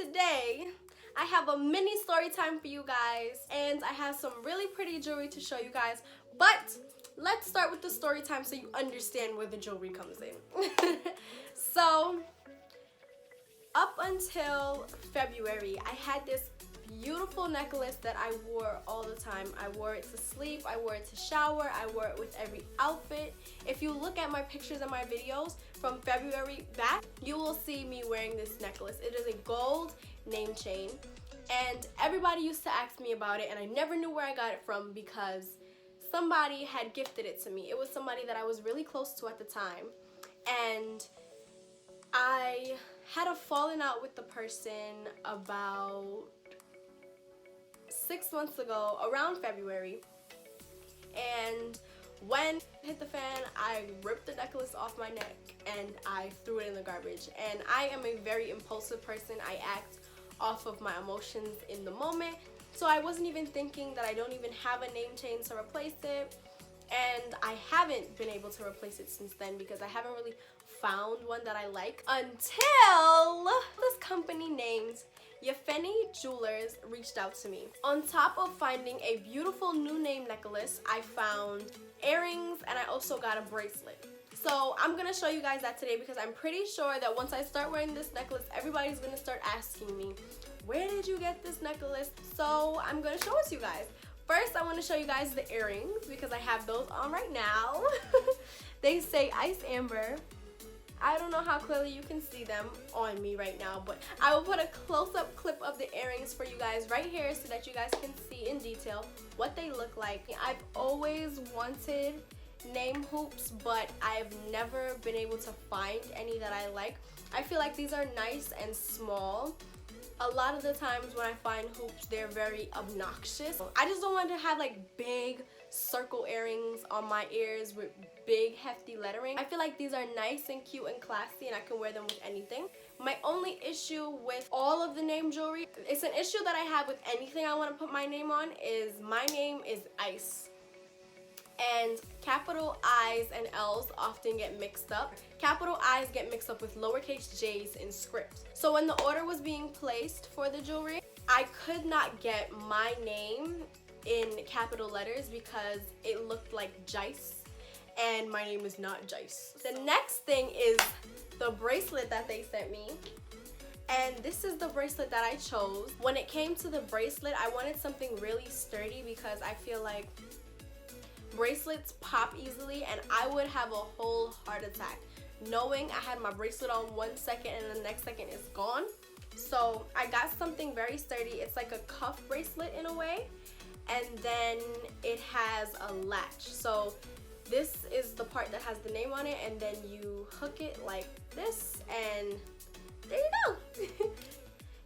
today I have a mini story time for you guys, and I have some really pretty jewelry to show you guys, but let's start with the story time so you understand where the jewelry comes in. So up until February, I had this beautiful necklace that I wore all the time. I wore it to sleep, I wore it to shower, I wore it with every outfit. If you look at my pictures and my videos from February back, you will see me wearing this necklace. It is a gold name chain, and everybody used to ask me about it, and I never knew where I got it from because somebody had gifted it to me. It was somebody that I was really close to at the time, and I had a falling out with the person about 6 months ago, around February, and when it hit the fan, I ripped the necklace off my neck and I threw it in the garbage. And I am a very impulsive person. I act off of my emotions in the moment, so I wasn't even thinking that I don't even have a name chain to replace it, and I haven't been able to replace it since then because I haven't really found one that I like until this company named Yafeini Jewelers reached out to me. On top of finding a beautiful new name necklace, I found earrings and I also got a bracelet. So I'm gonna show you guys that today because I'm pretty sure that once I start wearing this necklace, everybody's gonna start asking me, where did you get this necklace? So I'm gonna show it to you guys. First, I want to show you guys the earrings because I have those on right now. They say Ice Amber. I don't know how clearly you can see them on me right now, but I will put a close-up clip of the earrings for you guys right here so that you guys can see in detail what they look like. I've always wanted name hoops, but I've never been able to find any that I like. I feel like these are nice and small. A lot of the times when I find hoops, they're very obnoxious. I just don't want to have like big circle earrings on my ears with big hefty lettering. I feel like these are nice and cute and classy, and I can wear them with anything. My only issue with all of the name jewelry, it's an issue that I have with anything I want to put my name on, is my name is Ice. And capital I's and L's often get mixed up. Capital I's get mixed up with lowercase j's in script. So when the order was being placed for the jewelry, I could not get my name in capital letters because it looked like Jice, and my name is not Jice. The next thing is the bracelet that they sent me. And this is the bracelet that I chose. When it came to the bracelet, I wanted something really sturdy because I feel like bracelets pop easily and I would have a whole heart attack knowing I had my bracelet on 1 second and the next second it's gone. So I got something very sturdy. It's like a cuff bracelet in a way, and then it has a latch. So this is the part that has the name on it, and then you hook it like this and there you go.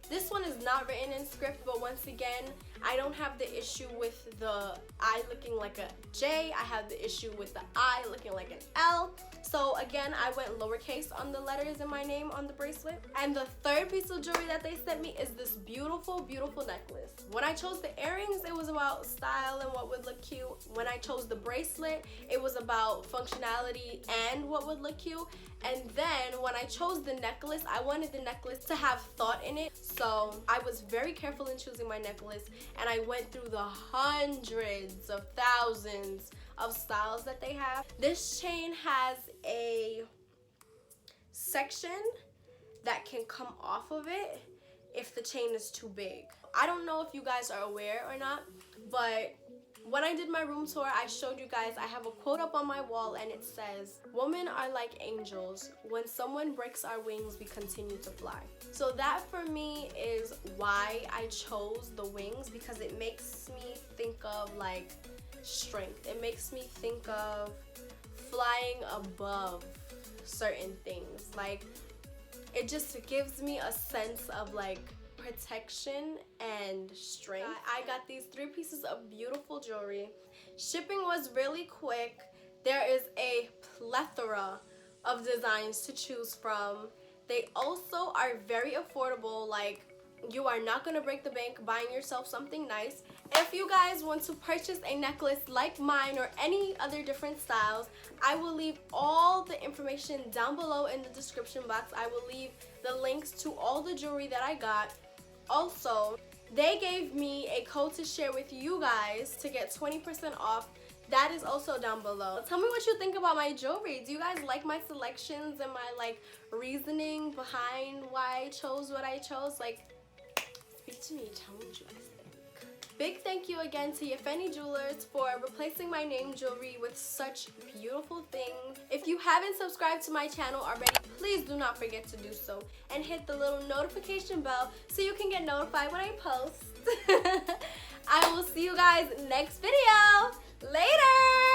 This one is not written in script, but once again, I don't have the issue with the I looking like a J. I have the issue with the I looking like an L. So again, I went lowercase on the letters in my name on the bracelet. And the third piece of jewelry that they sent me is this beautiful, beautiful necklace. When I chose the earrings, it was about style and what would look cute. When I chose the bracelet, it was about functionality and what would look cute. And then when I chose the necklace, I wanted the necklace to have thought in it. So I was very careful in choosing my necklace, and I went through the hundreds of thousands of styles that they have. This chain has a section that can come off of it if the chain is too big. I don't know if you guys are aware or not, but when I did my room tour, I showed you guys, I have a quote up on my wall, and it says, "Women are like angels. When someone breaks our wings, we continue to fly." So that for me is why I chose the wings, because it makes me think of like strength. It makes me think of flying above certain things. Like, it just gives me a sense of like protection and strength. I got these 3 pieces of beautiful jewelry. Shipping was really quick. There is a plethora of designs to choose from. They also are very affordable. Like, you are not gonna break the bank buying yourself something nice. If you guys want to purchase a necklace like mine or any other different styles, I will leave all the information down below in the description box. I will leave the links to all the jewelry that I got. Also, they gave me a code to share with you guys to get 20% off. That is also down below. Tell me what you think about my jewelry. Do you guys like my selections and my like reasoning behind why I chose what I chose? Like, speak to me. Tell me what you guys think. Big thank you again to Yafeini Jewelers for replacing my name jewelry with such beautiful things. If you haven't subscribed to my channel already, please do not forget to do so. And hit the little notification bell so you can get notified when I post. I will see you guys next video. Later!